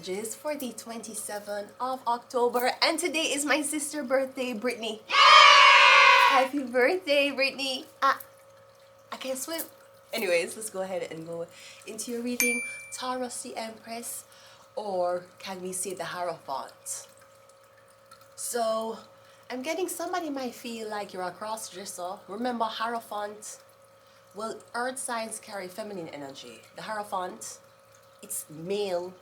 messages for the 27th of October, and today is my sister's birthday, Brittany. Happy birthday, Brittany. I can't swim. Anyways, let's go ahead and go into your reading. Taurus, the Empress, or can we say the Hierophant? So, I'm getting somebody might feel like you're a cross-dresser. Remember, Hierophant, well, earth signs carry feminine energy. The Hierophant, it's male.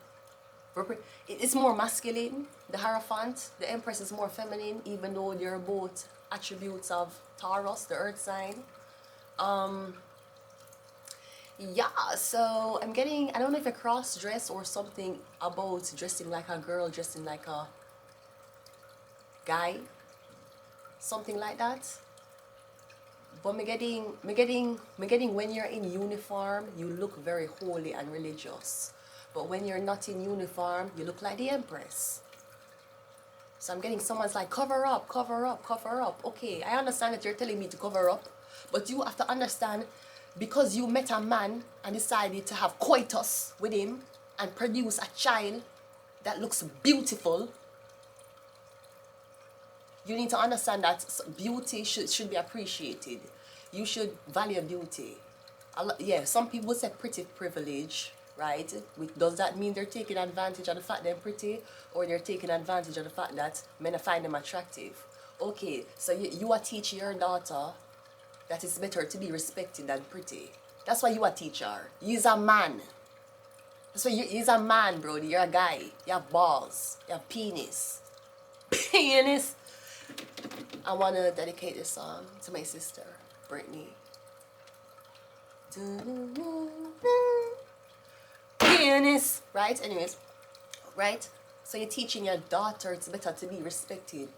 It's more masculine. The Hierophant, the Empress is more feminine, even though they're both attributes of Taurus, the earth sign. Yeah, so I'm getting, I don't know if a cross dress or something about dressing like a girl, dressing like a guy, something like that. But me getting when you're in uniform, you look very holy and religious. But when you're not in uniform, you look like the Empress. So I'm getting someone's like, cover up, cover up, cover up. Okay, I understand that you're telling me to cover up, but you have to understand, because you met a man and decided to have coitus with him and produce a child that looks beautiful, you need to understand that beauty should be appreciated. You should value beauty. Yeah, some people say pretty privilege, right? Does that mean they're taking advantage of the fact they're pretty, or they're taking advantage of the fact that men find them attractive? Okay, so you are teaching your daughter that it's better to be respected than pretty. That's why you are teacher. You're a man. That's why you're a man, bro. You're a guy. You have balls. You have penis. Penis. I want to dedicate this song to my sister, Brittany. Penis. Right? Anyways. Right? So you're teaching your daughter it's better to be respected.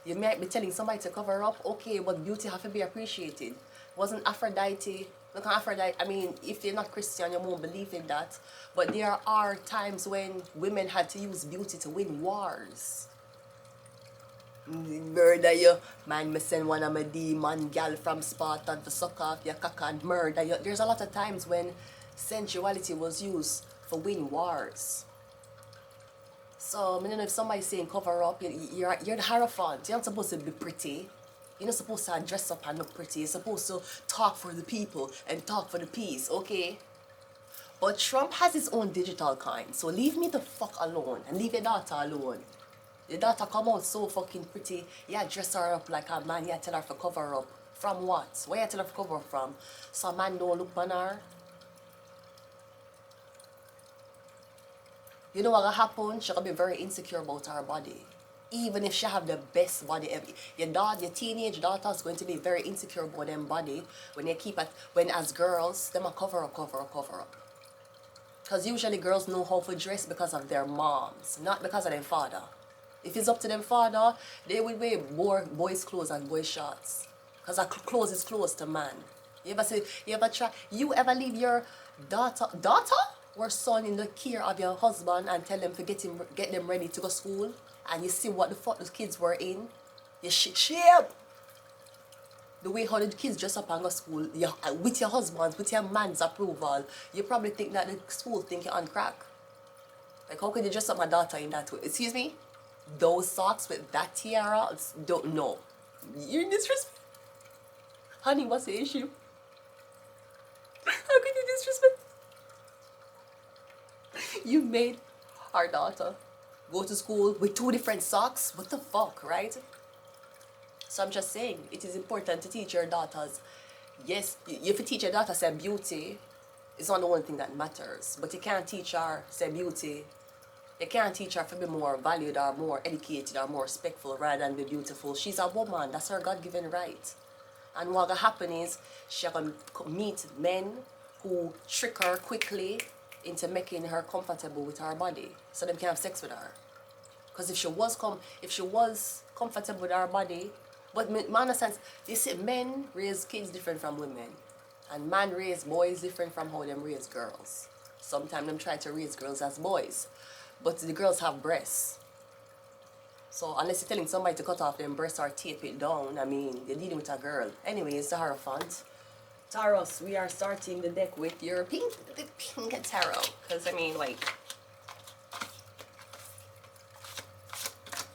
You might be telling somebody to cover up. Okay, but beauty have to be appreciated. Wasn't Aphrodite... Look, Aphrodite, I mean, if you're not Christian, you won't believe in that. But there are times when women had to use beauty to win wars. Murder you. Man, me send one of my demon gal from Sparta to suck off your cock and murder you. There's a lot of times when sensuality was used for win wars. So, I don't know if somebody's saying cover up, you're the Hierophant. You're not supposed to be pretty. You're not supposed to dress up and look pretty. You're supposed to talk for the people and talk for the peace, okay? But Trump has his own digital kind, so leave me the fuck alone and leave your daughter alone. Your daughter come out so fucking pretty. Yeah, dress her up like a man. Yeah, tell her to cover up. From what? Where you tell her to cover up from? So a man don't look on her. You know what will happen? She's gonna be very insecure about her body. Even if she have the best body ever. Your teenage daughter is going to be very insecure about them body when they keep it, when as girls, them a cover up, cover up, cover up. Because usually girls know how to dress because of their moms, not because of their father. If it's up to them father, they will wear more boys' clothes and boys' shorts. Because our clothes is close to man. You ever leave your daughter or son in the care of your husband and tell them to get them ready to go to school? And you see what the fuck the kids were in? You shit. The way how the kids dress up and go to school, with your husband's, with your man's approval, you probably think that the school think you're on crack. Like, how could you dress up my daughter in that way? Excuse me? Those socks with that tiara, don't know. You're disrespect. Honey, what's the issue? How could you disrespect? You made our daughter go to school with 2 different socks? What the fuck, right? So I'm just saying, it is important to teach your daughters. Yes, if you teach your daughter say beauty, it's not the only thing that matters. But you can't teach her say beauty. You can't teach her to be more valued or more educated or more respectful rather than be beautiful. She's a woman. That's her God-given right. And what will happen is she's going to meet men who trick her quickly into making her comfortable with her body so they can have sex with her. Because if she was comfortable with her body, but man, in a sense, you see, men raise kids different from women, and man raise boys different from how them raise girls. Sometimes them try to raise girls as boys, but the girls have breasts. So unless you're telling somebody to cut off them breasts or tape it down, I mean, you're dealing with a girl. Anyway, it's the Hierophant. Taurus, we are starting the deck with your the pink tarot. Because, I mean, like,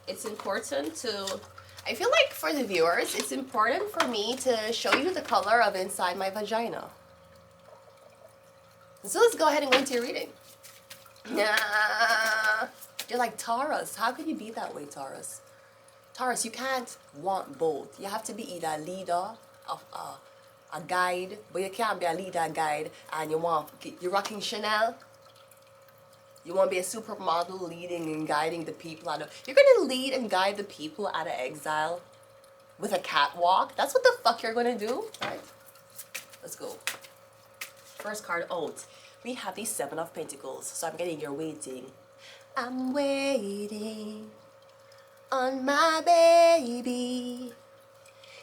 it's important to, I feel like for the viewers, it's important for me to show you the color of inside my vagina. So let's go ahead and go into your reading. Yeah. You're like, Taurus, how could you be that way, Taurus? Taurus, you can't want both. You have to be either a leader, a guide, but you can't be a leader, a guide, and you're rocking Chanel. You want to be a supermodel leading and guiding the people out of... You're going to lead and guide the people out of exile with a catwalk? That's what the fuck you're going to do? Right? Let's go. First card out. We have the Seven of Pentacles. So I'm getting your waiting. I'm waiting on my baby.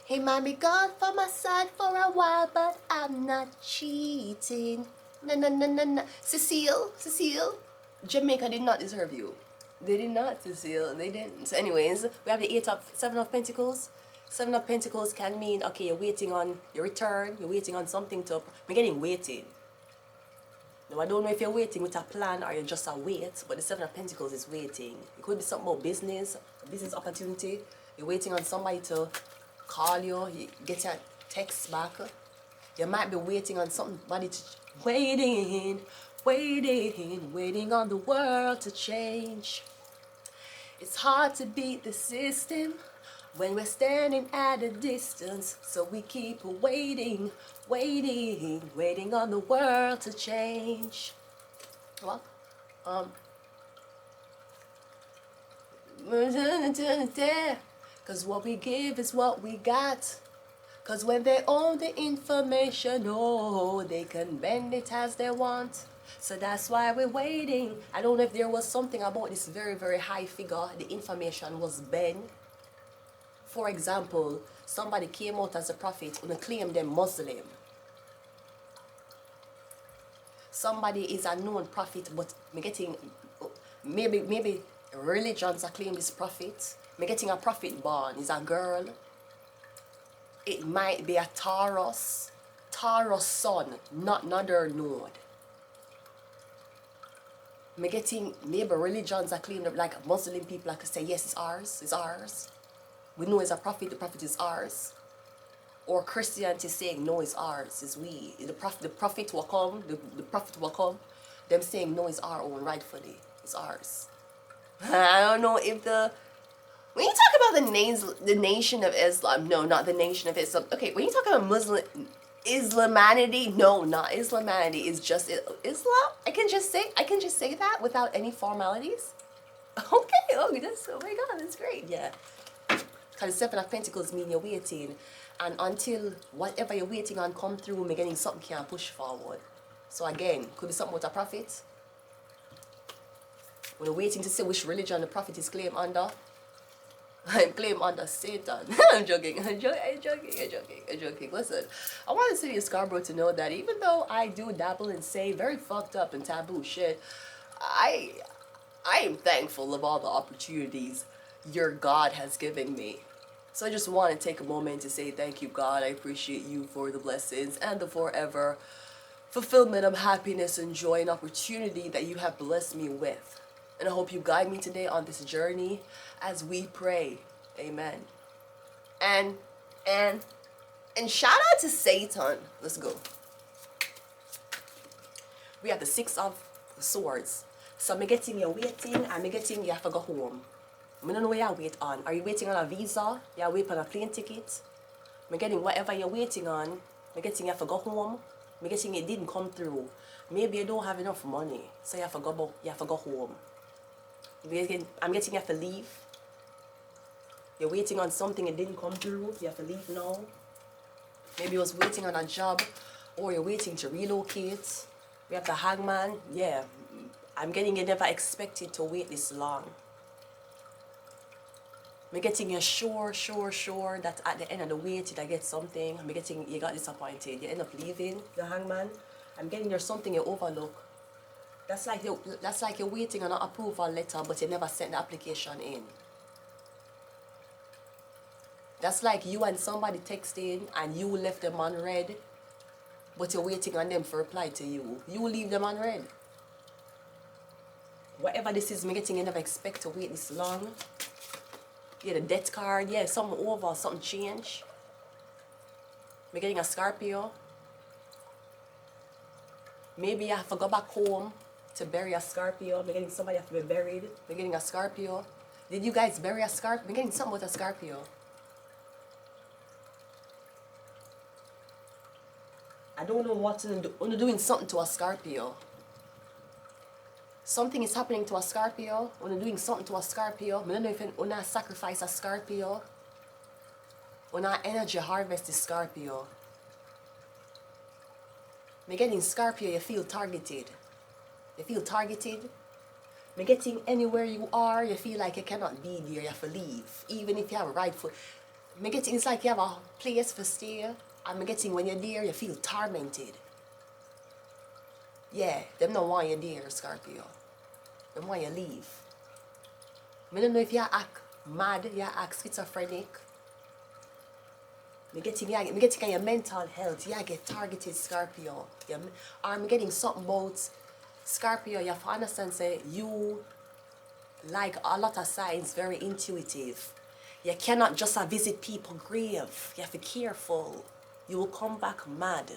He might be gone from my side for a while, but I'm not cheating. No. Cecile. Jamaica did not deserve you. They did not, Cecile. They didn't. So anyways, we have the Seven of Pentacles. Seven of Pentacles can mean, okay, you're waiting on your return. You're waiting on something to... We're getting waiting. Now, I don't know if you're waiting with a plan or you're just a wait, but the Seven of Pentacles is waiting. It could be something about business, a business opportunity. You're waiting on somebody to call you, get your text back. You might be waiting on somebody to... Waiting on the world to change. It's hard to beat the system when we're standing at a distance. So we keep waiting on the world to change. Well, cause what we give is what we got. Cause when they own the information, oh, they can bend it as they want. So that's why we're waiting. I don't know if there was something about this very, very high figure. The information was bent. For example, somebody came out as a prophet and claimed them Muslim. Somebody is a known prophet, but me getting maybe religions are claiming this prophet. Me getting a prophet born is a girl. It might be a Taurus son, not another node. Me getting maybe religions are claiming, like Muslim people like to say, yes, it's ours. We know it's a prophet, the prophet is ours. Or Christianity saying, no, it's ours, it's we. The prophet will come, the prophet will come. Them saying, no, it's our own, rightfully, it's ours. I don't know if when you talk about the Nation of Islam, no, not the Nation of Islam. Okay, when you talk about Islamanity, no, not Islamanity. It's just Islam. I can just say that without any formalities. Okay, oh my God, that's great. Yeah, because the Seven of Pentacles mean you're waiting, and until whatever you're waiting on come through, we're getting something can't push forward. So again, could be something with a prophet. When you're waiting to see which religion the prophet is claimed under. I'm claimed under Satan. I'm joking. Listen, I want the city of Scarborough to know that even though I do dabble and say very fucked up and taboo shit, I am thankful of all the opportunities your God has given me. So I just want to take a moment to say thank you, God. I appreciate you for the blessings and the forever fulfillment of happiness and joy and opportunity that you have blessed me with. And I hope you guide me today on this journey as we pray. Amen. And shout out to Satan. Let's go. We have the Six of Swords. So I'm getting you waiting and I'm getting you have to go home. I don't know where you wait on. Are you waiting on a visa? You waiting on a plane ticket? I'm getting whatever you're waiting on. I'm getting you have to go home. I'm getting it didn't come through. Maybe you don't have enough money. So you have to go home. I'm getting you have to leave. You're waiting on something it didn't come through. You have to leave now. Maybe you was waiting on a job, or you're waiting to relocate. We have the Hangman. Yeah, I'm getting you never expected to wait this long. I'm getting you sure that at the end of the wait you get something. I'm getting you got disappointed. You end up leaving the Hangman. I'm getting there's something you overlook. That's like you're waiting on an approval letter, but you never sent the application in. That's like you and somebody texting and you left them unread, but you're waiting on them to reply to you. You leave them unread. Whatever this is, me getting you never expect to wait this long. Yeah, the death card. Yeah, something over, something change. We're getting a Scorpio. Maybe you have to go back home to bury a Scorpio. We're getting somebody have to be buried. We're getting a Scorpio. Did you guys bury a Scorpio? We're getting something with a Scorpio. I don't know what to do. You're doing something to a Scorpio. Something is happening to a Scorpio. When you're doing something to a Scorpio, I don't know if you sacrifice a Scorpio. When our energy harvest is Scorpio. Me getting Scorpio, you feel targeted. You feel targeted. Me getting anywhere you are, you feel like you cannot be there, you have to leave. Even if you have a right foot. Me getting, it's like you have a place for stay. And me getting when you're there, you feel tormented. Yeah, them don't want you there, Scorpio. Them want you leave. I don't know if you act mad, you act schizophrenic. Me getting on your mental health, you get targeted, Scorpio. Or I'm getting something about Scorpio, you have to understand, say, you like a lot of signs, very intuitive. You cannot just visit people's grave. You have to be careful. You will come back mad.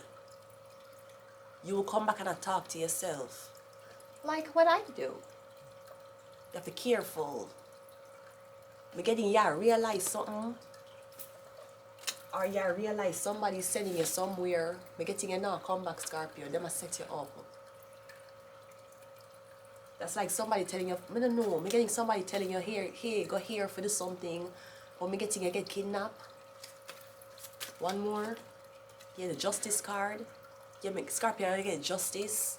You will come back and talk to yourself. Like what I do. You have to be careful. We're getting you realize something. Or you realize somebody's sending you somewhere. We're getting you now come back, Scorpio. They must set you up. That's like somebody telling you, I don't know. I'm getting somebody telling you, here, hey, go here for this something. Or I'm getting you get kidnapped. One more. Yeah, the justice card. Yeah, make Scorpio, you get justice.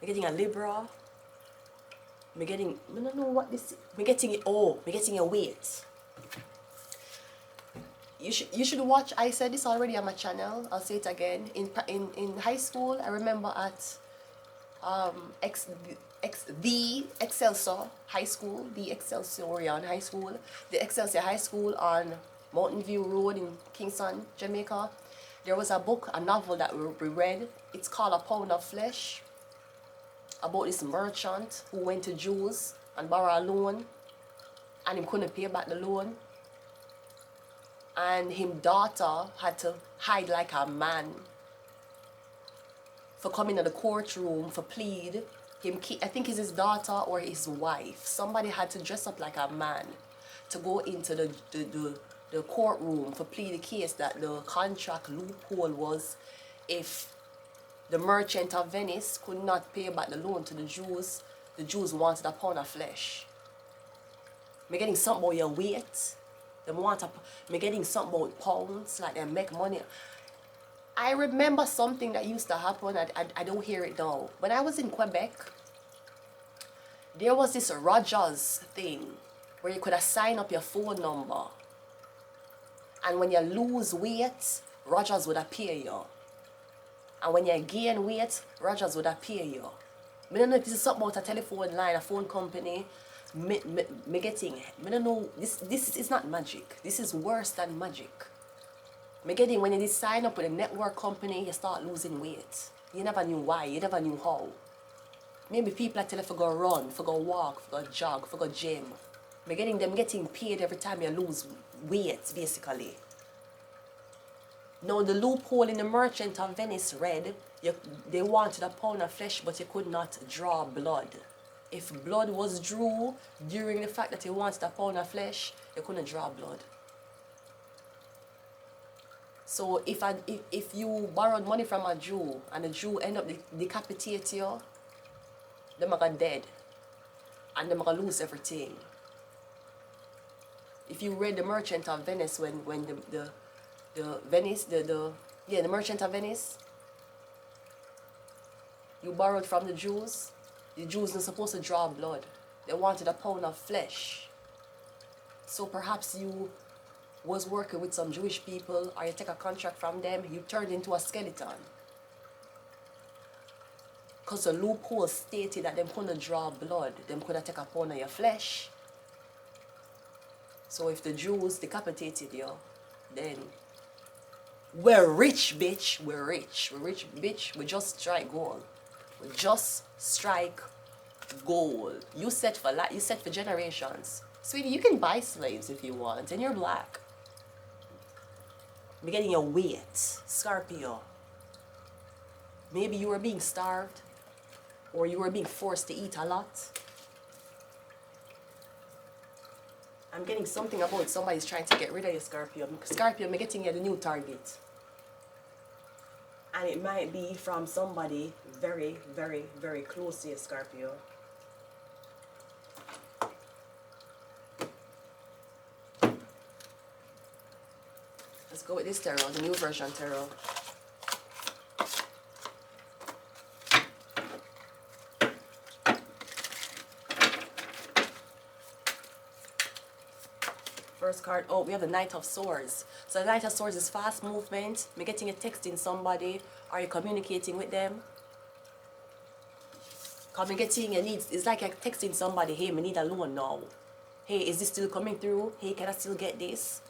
I'm getting a Libra. I'm getting, I don't know what this is. I'm getting it, oh, I'm getting a weight. You should watch, I said this already on my channel, I'll say it again. In high school, I remember at the Excelsior High School, the Excelsiorian High School, the Excelsior High School on Mountain View Road in Kingston, Jamaica. There was a book, a novel that we read. It's called A Pound of Flesh, about this merchant who went to Jews and borrowed a loan, and he couldn't pay back the loan. And his daughter had to hide like a man for coming to the courtroom for plead. I think it's his daughter or his wife. Somebody had to dress up like a man to go into the courtroom for plead the case that the contract loophole was if the merchant of Venice could not pay back the loan to the Jews wanted a pound of flesh. Me getting something about your weight. Me getting something about pounds, like they make money. I remember something that used to happen, I don't hear it now. When I was in Quebec, there was this Rogers thing where you could assign up your phone number. And when you lose weight, Rogers would pay you. And when you gain weight, Rogers would pay you. I don't know if this is something about a telephone line, a phone company. I don't know, this is not magic. This is worse than magic. When you sign up with a network company, you start losing weight. You never knew why, you never knew how. Maybe people are telling you to go run, for go walk, for go jog, for go gym. Getting paid every time you lose weight, basically. Now the loophole in the Merchant of Venice read, they wanted a pound of flesh, but you could not draw blood. If blood was drew during the fact that you wanted a pound of flesh, you couldn't draw blood. So if you borrowed money from a Jew and the Jew end up decapitate you, them are gonna dead. And them are gonna lose everything. If you read the Merchant of Venice when the Merchant of Venice, you borrowed from the Jews were supposed to draw blood. They wanted a pound of flesh. So perhaps you was working with some Jewish people, or you take a contract from them, you turned into a skeleton. Because the loophole stated that them couldn't draw blood, them couldn't take a pound of your flesh. So if the Jews decapitated you, then we're rich, bitch. We're rich. We're rich, bitch. We just strike gold. We just strike goal. You set for life. You set for generations. Sweetie, you can buy slaves if you want, and you're black. You're getting your weight, Scorpio. Maybe you were being starved, or you were being forced to eat a lot. I'm getting something about somebody's trying to get rid of you, Scorpio. Scorpio, I'm getting you the new target. And it might be from somebody very, very, very close to you, Scorpio. Let's go with this tarot, the new version tarot. First card, oh, we have the Knight of Swords. So the Knight of Swords is fast movement. You're getting a texting somebody. Are you communicating with them? Because you're getting your needs. It's like you're texting somebody, hey, I need a loan now. Hey, is this still coming through? Hey, can I still get this?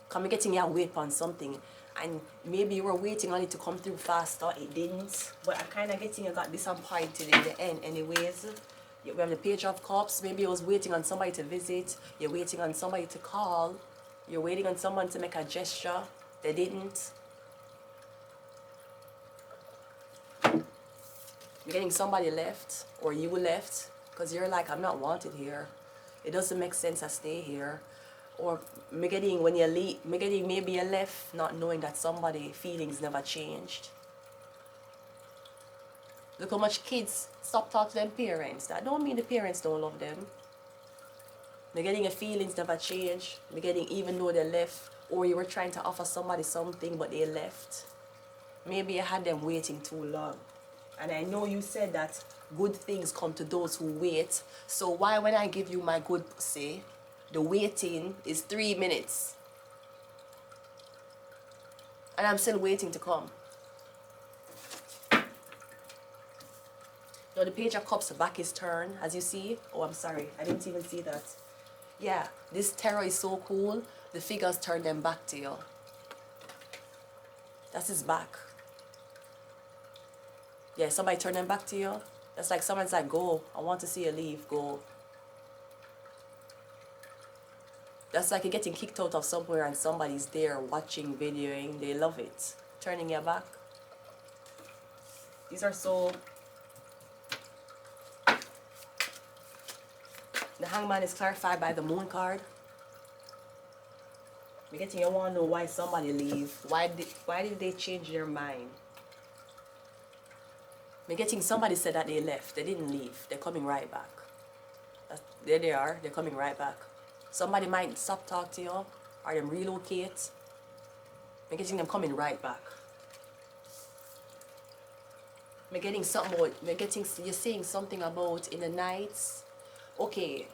Because you're getting your weight on something. And maybe you were waiting on it to come through faster. It didn't. But I'm kind of getting you got disappointed in the end anyways. We have the Page of Cups. Maybe you was waiting on somebody to visit. You're waiting on somebody to call. You're waiting on someone to make a gesture. They didn't. You're getting somebody left, or you left, because you're like, I'm not wanted here. It doesn't make sense I stay here. Or me getting when you leave, me getting maybe you left not knowing that somebody feelings never changed. Look how much kids stop talking to their parents. That don't mean the parents don't love them. They're getting your feelings never change. They're getting even though they left, or you were trying to offer somebody something but they left. Maybe you had them waiting too long. And I know you said that good things come to those who wait. So why when I give you my good pussy, the waiting is 3 minutes. And I'm still waiting to come. Now the Page of Cups, the back is turned, as you see. Oh, I'm sorry, I didn't even see that. Yeah, this tarot is so cool. The figures turn them back to you. That's his back. Yeah, somebody turn them back to you. That's like someone's like, go, I want to see you leave, go. That's like you're getting kicked out of somewhere and somebody's there watching, videoing. They love it. Turning your back. These are so... The Hangman is clarified by the Moon card. You're getting, you want to know why somebody leave. Why did they change their mind? You're getting, somebody said that they left. They didn't leave. They're coming right back. There they are. They're coming right back. Somebody might stop talking to you, or them relocate. You're getting them coming right back. You're getting something about, you're saying something about in the nights. Okay,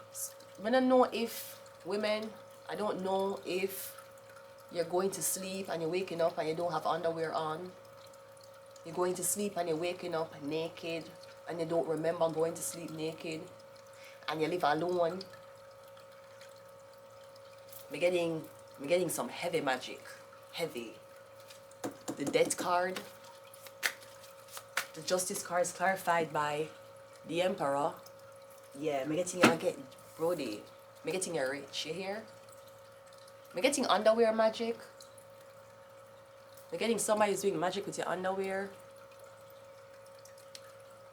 I don't know if women, I don't know if you're going to sleep and you're waking up and you don't have underwear on. You're going to sleep and you're waking up naked and you don't remember going to sleep naked and you live alone. I'm getting some heavy magic. Heavy. The Death card. The Justice card is clarified by the Emperor. Yeah, I'm getting Brody. I'm getting a rich. You hear? I'm getting underwear magic. I'm getting somebody who's doing magic with your underwear.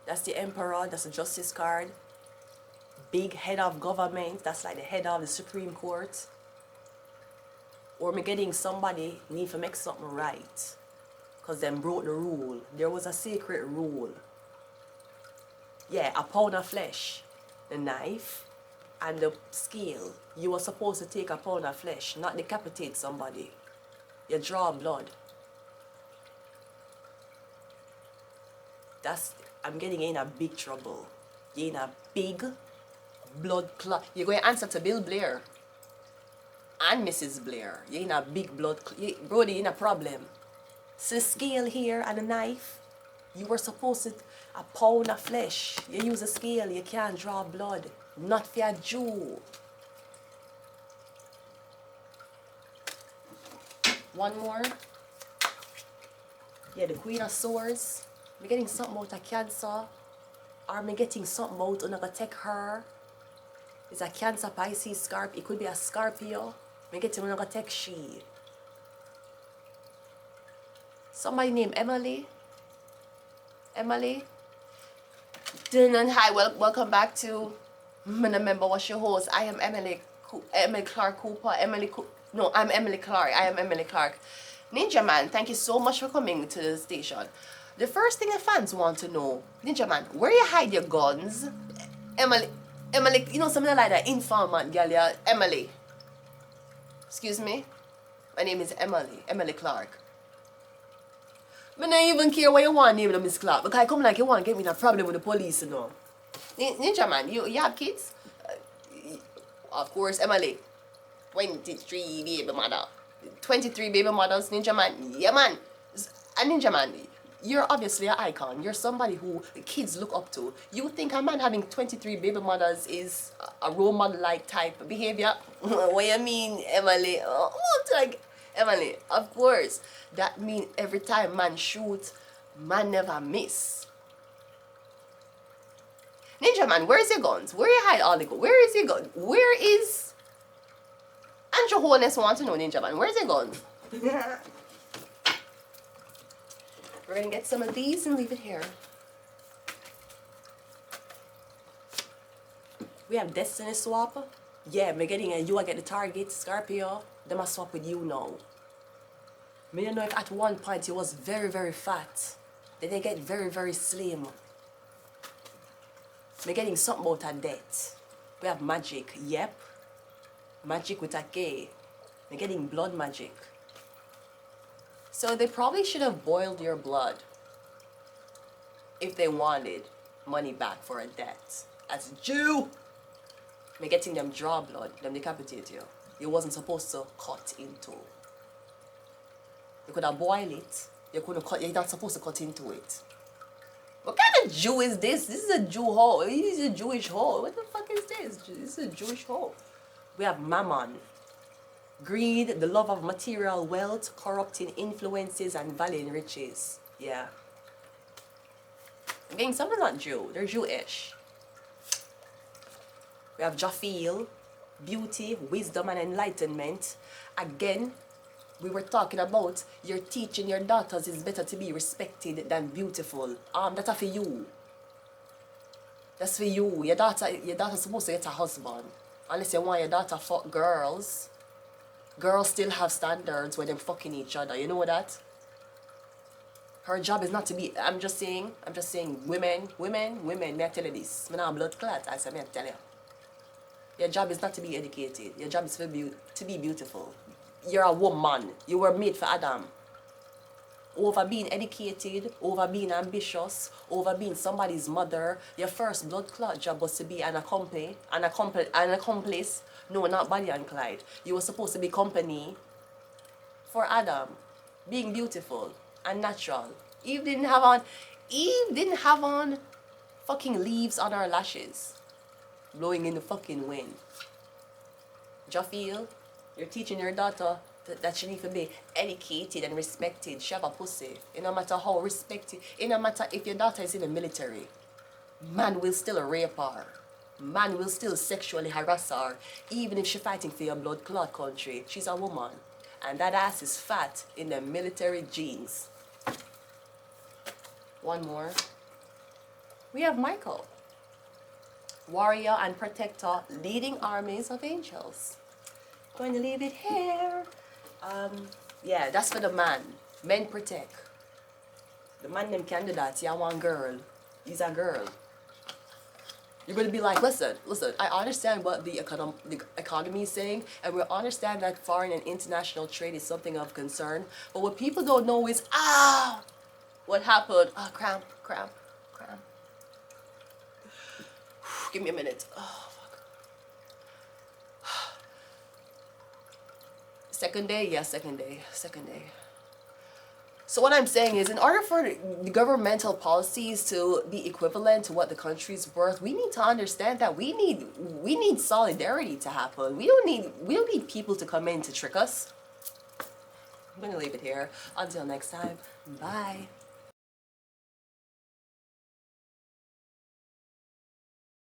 That's the Emperor. That's the Justice card. Big head of government. That's like the head of the Supreme Court. Or I'm getting somebody need to make something right. Because them broke the rule. There was a secret rule. Yeah, a pound of flesh. The knife and the scale. You were supposed to take a pound of flesh, not decapitate somebody. You draw blood. I'm getting in a big trouble. You're in a big blood clot. You're going to answer to Bill Blair and Mrs. Blair. You're in a big blood clot. Brody, you're in a problem. So the scale here and the knife, you were supposed to a pound of flesh. You use a scale, you can't draw blood. Not for a Jew. One more. Yeah, the Queen of Swords. We're getting something out of Cancer. Are me getting something out and I gonna take her? It's a Cancer, Pisces, Scorpio. It could be a Scorpio. Me getting when I gonna take she. Somebody named Emily. Emily. And hi, welcome back to. I don't remember what's your host. I am Emily Clark Cooper. No, I'm Emily Clark. I am Emily Clark. Ninja Man, thank you so much for coming to the station. The first thing the fans want to know, Ninja Man, where you hide your guns? Emily, you know something like that informant girl, yeah? Emily. Excuse me? My name is Emily Clark. I don't even care what you want to name them, Miss Clark, because I come like you want to get me in a problem with the police, you know. Ninja Man, you have kids? Of course, Emily. 23 baby mother. 23 baby mothers, Ninja Man. Yeah, man. And Ninja Man, you're obviously an icon. You're somebody who kids look up to. You think a man having 23 baby mothers is a role model-like type behavior? What you mean, Emily? Emily, of course. That means every time man shoot, man never miss. Ninja Man, where's your guns? Where you hide all the guns? Where is your gun? Where is... And your wholeness want to know, Ninja Man, where's your guns? We're gonna get some of these and leave it here. We have Destiny Swap. Yeah, me getting a you, I get the target, Scorpio. Them I swap with you now. Me don't know if at one point you was very, very fat. Then they get very, very slim. Me getting something about a debt. We have magic, yep. Magic with a K. Me getting blood magic. So they probably should have boiled your blood if they wanted money back for a debt. As a Jew, me getting them draw blood, them decapitate you. You wasn't supposed to cut into. You could have boiled it. You couldn't cut. You're not supposed to cut into it. What kind of Jew is this? This is a Jew hole. This is a Jewish hole. What the fuck is this? This is a Jewish hole. We have Mammon. Greed, the love of material wealth, corrupting influences, and valuing riches. Yeah. Again, some are not Jew. They're Jewish. We have Japhil, beauty, wisdom, and enlightenment. Again, we were talking about you're teaching your daughters it's better to be respected than beautiful. That's for you. That's for you. Your daughter's supposed to get a husband. Unless you want your daughter fuck girls. Girls still have standards when they're fucking each other. You know that? Her job is not to be, I'm just saying, women, may I tell you this? I'm not a blood clot, I say, may I tell you. Your job is not to be educated. Your job is to be beautiful. You're a woman. You were made for Adam. Over being educated, over being ambitious, over being somebody's mother, your first blood clot job was to be an accomplice. No, not Bonnie and Clyde. You were supposed to be company for Adam, being beautiful and natural. Eve didn't have on fucking leaves on her lashes, blowing in the fucking wind. Japhil, you're teaching your daughter that she needs to be educated and respected. She have a pussy. It no matter how respected, it no matter if your daughter is in the military, man will still rape her. Man will still sexually harass her, even if she's fighting for your blood clot country. She's a woman. And that ass is fat in the military jeans. One more. We have Michael. Warrior and protector, leading armies of angels. Going to leave it here. Yeah, that's for the man. Men protect. The man them can do that. Yeah, one girl. He's a girl. You're going to be like, listen, I understand what the economy is saying, and we understand that foreign and international trade is something of concern, but what people don't know is, what happened? Cramp. Give me a minute. Oh, fuck. Second day? Yeah, second day. So what I'm saying is, in order for the governmental policies to be equivalent to what the country's worth, we need to understand that we need solidarity to happen. We don't need people to come in to trick us. I'm gonna leave it here. Until next time, bye.